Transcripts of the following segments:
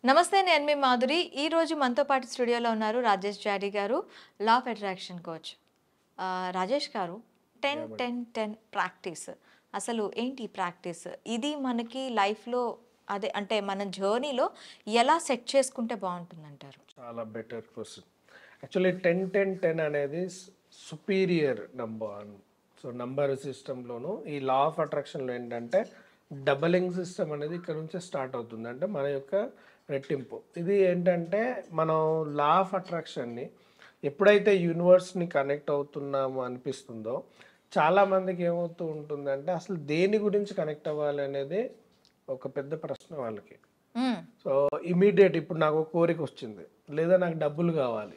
నమస్తే నేను మీ మాధురి. ఈరోజు మనతో పాటు స్టూడియోలో ఉన్నారు రాజేష్ జాడీ గారు, law of attraction coach. Rajesh గారు, 10 యాహ్! 10 10 ప్రాక్టీస్ అసలు ఏంటి ఈ ప్రాక్టీస్? ఇది మనకి లైఫ్‌లో అంటే మన జర్నీలో ఎలా సెట్ చేసుకుంటే బావుంటుందంటారు? చాలా బెటర్ క్వెషన్. యాక్చువల్లీ 10, 10, 10 అనేది సుపీరియర్ నంబర్. సో, నంబర్ సిస్టమ్‌లోను ఈ లా ఆఫ్ అట్రాక్షన్‌లో ఏంటంటే డబలింగ్ సిస్టమ్ అనేది ఇక్కడ నుంచే స్టార్ట్ అవుతుంది. అంటే మన యొక్క రెట్టింపు. ఇది ఏంటంటే మనం లా ఆఫ్ అట్రాక్షన్‌ని ఎప్పుడైతే యూనివర్స్‌ని కనెక్ట్ అవుతున్నామో అనిపిస్తుందో చాలామందికి ఏమవుతూ ఉంటుందంటే అసలు దేని గురించి కనెక్ట్ అవ్వాలి అనేది ఒక పెద్ద ప్రశ్న వాళ్ళకి. హ్మ్. సో ఇమీడియట్ ఇప్పుడు నాకు ఒక కోరిక వచ్చింది, లేదా నాకు డబ్బులు కావాలి.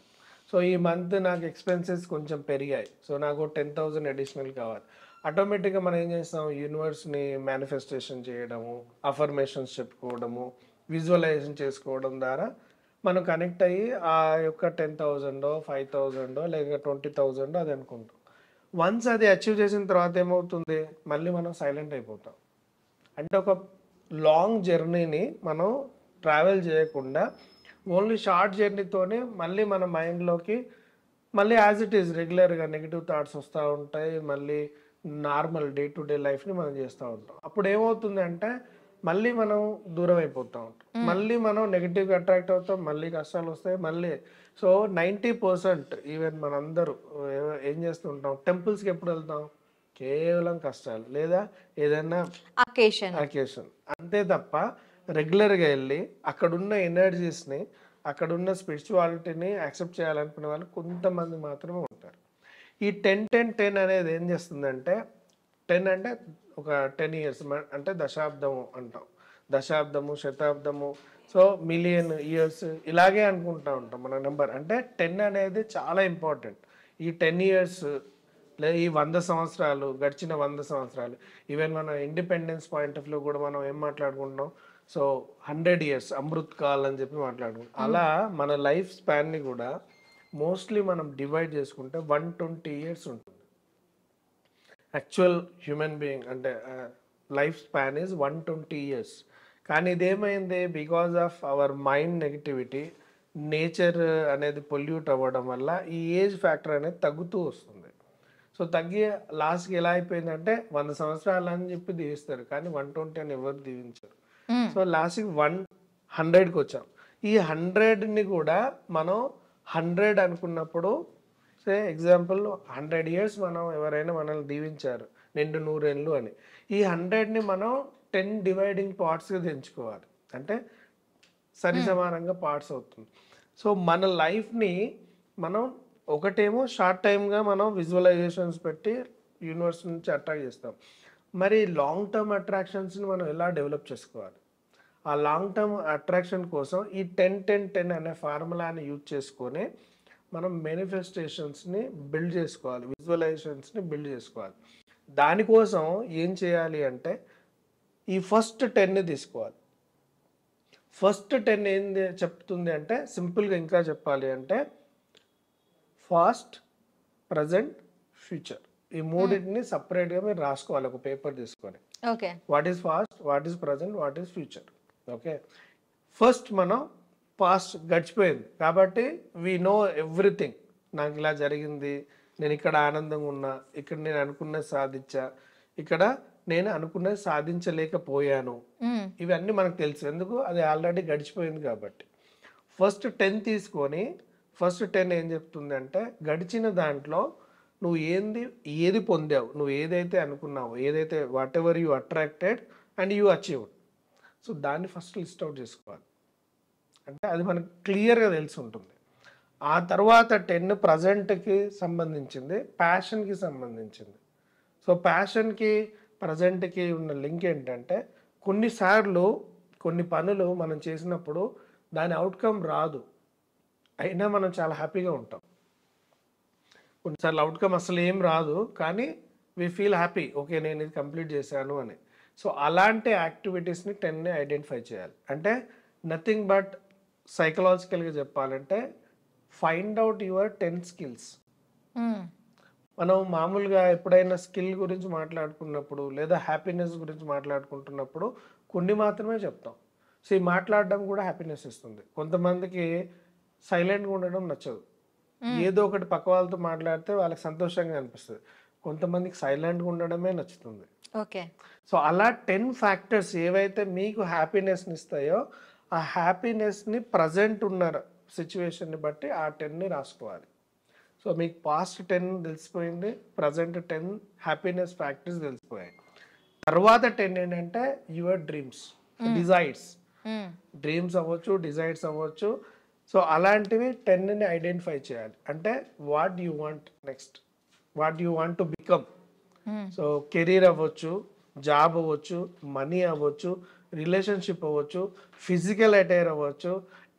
సో ఈ మంత్ నాకు ఎక్స్పెన్సెస్ కొంచెం పెరిగాయి, సో నాకు 10,000 అడిషనల్ కావాలి. ఆటోమేటిక్గా మనం ఏం చేస్తాం, యూనివర్స్ని మేనిఫెస్టేషన్ చేయడము, అఫర్మేషన్స్ చెప్పుకోవడము, విజువలైజేషన్ చేసుకోవడం ద్వారా మనం కనెక్ట్ అయ్యి ఆ యొక్క 10,000 5,000 లేక 20,000 అది అనుకుంటాం. వన్స్ అది అచీవ్ చేసిన తర్వాత ఏమవుతుంది, మళ్ళీ మనం సైలెంట్ అయిపోతాం. అంటే ఒక లాంగ్ జర్నీని మనం ట్రావెల్ చేయకుండా ఓన్లీ షార్ట్ జర్నీతోనే మళ్ళీ మన మైండ్లోకి మళ్ళీ యాజ్ ఇట్ ఈస్ రెగ్యులర్గా నెగిటివ్ థాట్స్ వస్తూ ఉంటాయి. మళ్ళీ నార్మల్ డే టు డే లైఫ్ని మనం చేస్తూ ఉంటాం. అప్పుడు ఏమవుతుంది అంటే మళ్ళీ మనం దూరం అయిపోతూ ఉంటాం, మళ్ళీ మనం నెగిటివ్గా అట్రాక్ట్ అవుతాం, మళ్ళీ కష్టాలు వస్తాయి మళ్ళీ. సో 90% ఈవెన్ మనందరూ ఏం చేస్తుంటాం, టెంపుల్స్కి ఎప్పుడు వెళ్తాం, కేవలం కష్టాలు లేదా ఏదైనా అకేషన్. అకేషన్ అంతే తప్ప రెగ్యులర్గా వెళ్ళి అక్కడున్న ఎనర్జీస్ని, అక్కడున్న స్పిరిచువాలిటీని యాక్సెప్ట్ చేయాలనుకునే వాళ్ళు కొంతమంది మాత్రమే ఉంటారు. ఈ 10 10 10 అనేది ఏం చేస్తుందంటే, 10 అంటే ఒక 10 ఇయర్స్ అంటే దశాబ్దము అంటాం. దశాబ్దము, శతాబ్దము, సో మిలియన్ ఇయర్స్ ఇలాగే అనుకుంటా ఉంటాం మన నెంబర్. అంటే 10 అనేది చాలా ఇంపార్టెంట్. ఈ 10 ఇయర్స్ లేదా ఈ 100 సంవత్సరాలు, గడిచిన 100 సంవత్సరాలు, ఈవెన్ మన ఇండిపెండెన్స్ పాయింట్ ఆఫ్ వ్యూ కూడా మనం ఏం మాట్లాడుకుంటున్నాం, సో 100 ఇయర్స్ అమృత్ కాల్ అని చెప్పి మాట్లాడుకుంటాం. అలా మన లైఫ్ స్పాన్ని కూడా మోస్ట్లీ మనం డివైడ్ చేసుకుంటే 120 ఇయర్స్ ఉంటుంది. యాక్చువల్ హ్యూమన్ బీయింగ్ అంటే లైఫ్ స్పాన్ ఈజ్ 120 ఇయర్స్. కానీ ఇదేమైంది, because of our mind negativity, nature అనేది పొల్యూట్ అవ్వడం వల్ల ఈ ఏజ్ ఫ్యాక్టర్ అనేది తగ్గుతూ వస్తుంది. సో తగ్గి లాస్ట్కి ఎలా అయిపోయిందంటే 100 సంవత్సరాలు అని చెప్పి దీవిస్తారు, కానీ 120 అని ఎవరు దీవించరు. సో లాస్ట్కి 100కి వచ్చాం. ఈ 100ని కూడా మనం 100 అనుకున్నప్పుడు, సే ఎగ్జాంపుల్ 100 ఇయర్స్ మనం ఎవరైనా మనల్ని దీవించారు నిండు నూరేళ్ళు అని, ఈ 100ని మనం 10 డివైడింగ్ పార్ట్స్గా తెంచుకోవాలి. అంటే సరి సమానంగా పార్ట్స్ అవుతుంది. సో మన లైఫ్ని మనం ఒకటేమో షార్ట్ టైమ్గా మనం విజువలైజేషన్స్ పెట్టి యూనివర్స్ నుంచి అట్రాక్ట్ చేస్తాం. మరి లాంగ్ టర్మ్ అట్రాక్షన్స్ని మనం ఎలా డెవలప్ చేసుకోవాలి? ఆ లాంగ్ టర్మ్ అట్రాక్షన్ కోసం ఈ 10 10 10 అనే ఫార్ములాని యూజ్ చేసుకొని మనం మేనిఫెస్టేషన్స్ని బిల్డ్ చేసుకోవాలి, విజువలైజేషన్స్ని బిల్డ్ చేసుకోవాలి. దానికోసం ఏం చేయాలి అంటే ఈ ఫస్ట్ 10ని తీసుకోవాలి. ఫస్ట్ 10 ఏంది చెప్తుంది అంటే, సింపుల్గా ఇంకా చెప్పాలి అంటే ఫాస్ట్, ప్రజెంట్, ఫ్యూచర్, ఈ మూడింటిని సపరేట్గా మీరు రాసుకోవాలి ఒక పేపర్ తీసుకొని. Okay. What is past, what is present, what is future. Okay, first మనం పాస్ట్ గడిచిపోయింది కాబట్టి వీ నో ఎవ్రీథింగ్. నాకు ఇలా జరిగింది, నేను ఇక్కడ ఆనందంగా ఉన్నా, ఇక్కడ నేను అనుకున్నది సాధించా, ఇక్కడ నేను అనుకున్నది సాధించలేకపోయాను, ఇవన్నీ మనకు తెలుసు. ఎందుకు, అది ఆల్రెడీ గడిచిపోయింది కాబట్టి. ఫస్ట్ 10 తీసుకొని ఫస్ట్ 10 ఏం చెప్తుంది అంటే, గడిచిన దాంట్లో నువ్వు ఏది పొందావు, నువ్వు ఏదైతే అనుకున్నావో, ఏదైతే what ever you attracted and you achieved, so దాన్ని ఫస్ట్ లిస్ట్ అవుట్ చేసుకోవాలి. అంటే అది మనకు క్లియర్గా తెలిసి ఉంటుంది. ఆ తర్వాత 10 ప్రజెంట్కి సంబంధించింది, ప్యాషన్కి సంబంధించింది. సో ప్యాషన్కి ప్రజెంట్కి ఉన్న లింక్ ఏంటంటే, కొన్నిసార్లు కొన్ని పనులు మనం చేసినప్పుడు దాని అవుట్కమ్ రాదు, అయినా మనం చాలా హ్యాపీగా ఉంటాం. కొన్నిసార్లు అవుట్కమ్ అసలు ఏం రాదు, కానీ వీ ఫీల్ హ్యాపీ, ఓకే నేను ఇది కంప్లీట్ చేశాను అని. సో అలాంటి యాక్టివిటీస్ని 10ని ఐడెంటిఫై చేయాలి. అంటే నథింగ్ బట్ సైకలాజికల్గా చెప్పాలంటే ఫైండ్ అవుట్ యువర్ 10 స్కిల్స్. మనం మామూలుగా ఎప్పుడైనా స్కిల్ గురించి మాట్లాడుకున్నప్పుడు లేదా హ్యాపీనెస్ గురించి మాట్లాడుకుంటున్నప్పుడు కొన్ని మాత్రమే చెప్తాం. సో ఈ మాట్లాడడం కూడా హ్యాపీనెస్ ఇస్తుంది. కొంతమందికి సైలెంట్గా ఉండడం నచ్చదు. ఏదో ఒకటి పక్క వాళ్ళతో మాట్లాడితే వాళ్ళకి సంతోషంగా అనిపిస్తుంది. కొంతమందికి సైలెంట్గా ఉండడమే నచ్చుతుంది. ఓకే. సో అలా 10 ఫ్యాక్టర్స్ ఏవైతే మీకు హ్యాపీనెస్ని ఇస్తాయో ఆ హ్యాపీనెస్ని ప్రజెంట్ ఉన్న సిచ్యువేషన్ని బట్టి ఆ 10ని రాసుకోవాలి. సో మీకు పాస్ట్ 10 తెలిసిపోయింది, ప్రజెంట్ 10 హ్యాపీనెస్ ఫ్యాక్టర్స్ తెలిసిపోయాయి. తర్వాత 10 ఏంటంటే యువర్ డ్రీమ్స్, డిజైర్స్. డ్రీమ్స్ అవ్వచ్చు, డిజైర్స్ అవ్వచ్చు. సో అలాంటివి 10ని ఐడెంటిఫై చేయాలి. అంటే what you want next, what you want to become. So career అవ్వచ్చు, జాబ్ అవ్వచ్చు, మనీ అవ్వచ్చు, రిలేషన్షిప్ అవ్వచ్చు, ఫిజికల్ అటైర్ అవ్వచ్చు,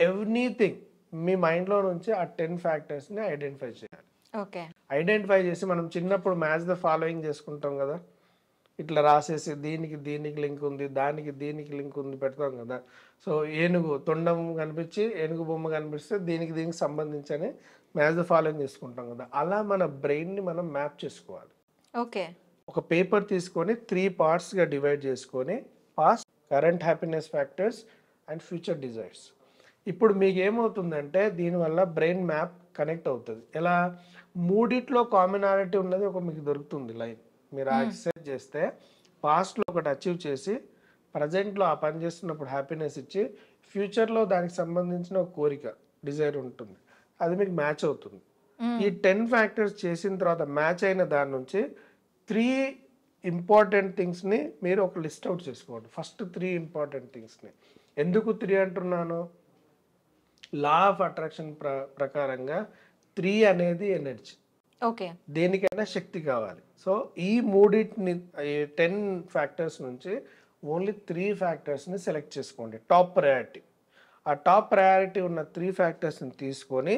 ఎవ్రీథింగ్ మీ మైండ్లో నుంచి ఆ 10 ఫ్యాక్టర్స్ని ఐడెంటిఫై చేయాలి. ఓకే. ఐడెంటిఫై చేసి మనం చిన్నప్పుడు మ్యాచ్ ద ఫాలోయింగ్ చేసుకుంటాం కదా, ఇట్లా రాసేసి దీనికి దీనికి లింక్ ఉంది, దానికి దీనికి లింక్ ఉంది పెడతాం కదా. సో ఏనుగు తొండం కనిపించి ఏనుగు బొమ్మ కనిపిస్తే దీనికి దీనికి సంబంధించి మ్యాచ్ ద ఫాలోయింగ్ చేసుకుంటాం కదా. అలా మన బ్రెయిన్ని మనం మ్యాప్ చేసుకోవాలి. ఓకే. ఒక పేపర్ తీసుకొని 3 పార్ట్స్గా డివైడ్ చేసుకొని past, current happiness factors and future desires. ఇప్పుడు మీకు ఏమవుతుందంటే దీనివల్ల బ్రెయిన్ మ్యాప్ కనెక్ట్ అవుతుంది. ఎలా, మూడిట్లో కామనాలిటీ ఉన్నది ఒక మీకు దొరుకుతుంది లైన్. మీరు ఆ ఎక్సర్సైజ్ చేస్తే పాస్ట్లో ఒకటి అచీవ్ చేసి ప్రజెంట్లో ఆ పని చేస్తున్నప్పుడు హ్యాపీనెస్ ఇచ్చి ఫ్యూచర్లో దానికి సంబంధించిన ఒక కోరిక, డిజైర్ ఉంటుంది, అది మీకు మ్యాచ్ అవుతుంది. ఈ 10 ఫ్యాక్టర్స్ చేసిన తర్వాత మ్యాచ్ అయిన దాని నుంచి 3 ఇంపార్టెంట్ థింగ్స్ని మీరు ఒక లిస్ట్ అవుట్ చేసుకోండి. ఫస్ట్ 3 ఇంపార్టెంట్ థింగ్స్ని. ఎందుకు 3 అంటున్నాను, లా ఆఫ్ అట్రాక్షన్ ప్రకారంగా 3 అనేది ఎనర్జీ. ఓకే. దేనికైనా శక్తి కావాలి. సో ఈ మూడింటిని 10 ఫ్యాక్టర్స్ నుంచి ఓన్లీ 3 ఫ్యాక్టర్స్ని సెలెక్ట్ చేసుకోండి, టాప్ ప్రయారిటీ. ఆ టాప్ ప్రయారిటీ ఉన్న 3 ఫ్యాక్టర్స్ని తీసుకొని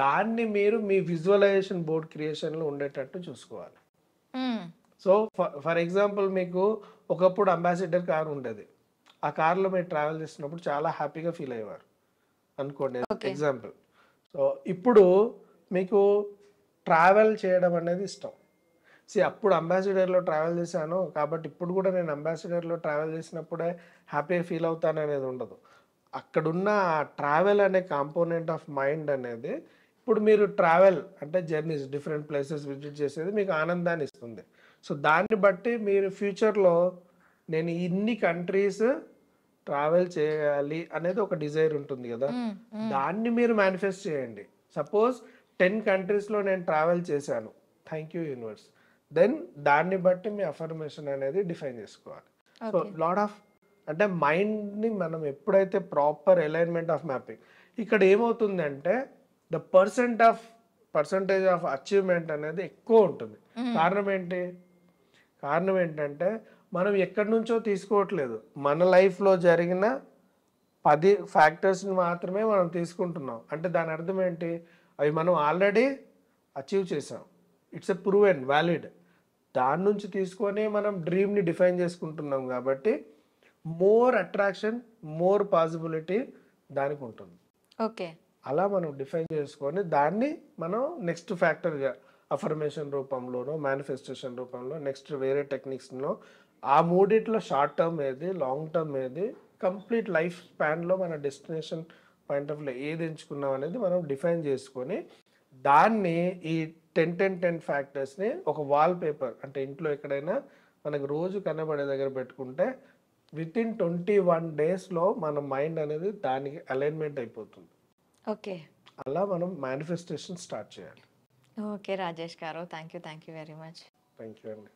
దాన్ని మీరు మీ విజువలైజేషన్ బోర్డ్ క్రియేషన్లో ఉండేటట్టు చూసుకోవాలి. సో ఫర్ ఎగ్జాంపుల్ మీకు ఒకప్పుడు అంబాసిడర్ కార్ ఉండేది. ఆ కార్లో మీరు ట్రావెల్ చేస్తున్నప్పుడు చాలా హ్యాపీగా ఫీల్ అయ్యేవారు అనుకోండి, ఎగ్జాంపుల్. సో ఇప్పుడు మీకు ట్రావెల్ చేయడం అనేది ఇష్టం. అప్పుడు అంబాసిడర్లో ట్రావెల్ చేశాను కాబట్టి ఇప్పుడు కూడా నేను అంబాసిడర్లో ట్రావెల్ చేసినప్పుడే హ్యాపీగా ఫీల్ అవుతాను అనేది ఉండదు. అక్కడున్న ట్రావెల్ అనే కాంపోనెంట్ ఆఫ్ మైండ్ అనేది ఇప్పుడు మీరు ట్రావెల్ అంటే జర్నీస్, డిఫరెంట్ ప్లేసెస్ విజిట్ చేసేది మీకు ఆనందాన్ని ఇస్తుంది. సో దాన్ని బట్టి మీరు ఫ్యూచర్లో నేను ఇన్ని కంట్రీస్ ట్రావెల్ చేయాలి అనేది ఒక డిజైర్ ఉంటుంది కదా, దాన్ని మీరు మేనిఫెస్ట్ చేయండి. సపోజ్ 10 కంట్రీస్లో నేను ట్రావెల్ చేశాను, థ్యాంక్ యూ యూనివర్స్. దెన్ దాన్ని బట్టి మీ అఫర్మేషన్ అనేది డిఫైన్ చేసుకోవాలి. సో లాట్ ఆఫ్ అంటే మైండ్ని మనం ఎప్పుడైతే ప్రాపర్ అలైన్మెంట్ ఆఫ్ మ్యాపింగ్, ఇక్కడ ఏమవుతుందంటే ద పర్సంటేజ్ ఆఫ్ అచీవ్మెంట్ అనేది ఎక్కువ ఉంటుంది. కారణం ఏంటంటే మనం ఎక్కడి నుంచో తీసుకోవట్లేదు, మన లైఫ్లో జరిగిన 10 ఫ్యాక్టర్స్ని మాత్రమే మనం తీసుకుంటున్నాం. అంటే దాని అర్థం ఏంటి, అవి మనం ఆల్రెడీ అచీవ్ చేసాం, ఇట్స్ ఎ ప్రూవెన్ వ్యాలిడ్. దాని నుంచి తీసుకొని మనం డ్రీమ్ని డిఫైన్ చేసుకుంటున్నాం కాబట్టి మోర్ అట్రాక్షన్, మోర్ పాసిబిలిటీ దానికి ఉంటుంది. ఓకే. అలా మనం డిఫైన్ చేసుకొని దాన్ని మనం నెక్స్ట్ ఫ్యాక్టర్గా అఫర్మేషన్ రూపంలోనో, మేనిఫెస్టేషన్ రూపంలో, నెక్స్ట్ వేరే టెక్నిక్స్లో ఆ మూడిట్లో షార్ట్ టర్మ్ ఏది, లాంగ్ టర్మ్ ఏది, కంప్లీట్ లైఫ్ స్పాన్లో మన డెస్టినేషన్ పాయింట్ ఆఫ్ వ్యూ ఏది ఎంచుకున్నాం అనేది మనం డిఫైన్ చేసుకొని దాన్ని ఈ 10 ఫ్యాక్టర్స్ని ఒక వాల్ పేపర్ అంటే ఇంట్లో ఎక్కడైనా మనకు రోజు కనబడే దగ్గర పెట్టుకుంటే వితిన్ 21 డేస్లో మన మైండ్ అనేది దానికి అలైన్మెంట్ అయిపోతుంది. ఓకే. అలా మనం మేనిఫెస్టేషన్ స్టార్ట్ చేయాలి. ఓకే రాజేష్ గారు, thank you very much. Thank you అండి.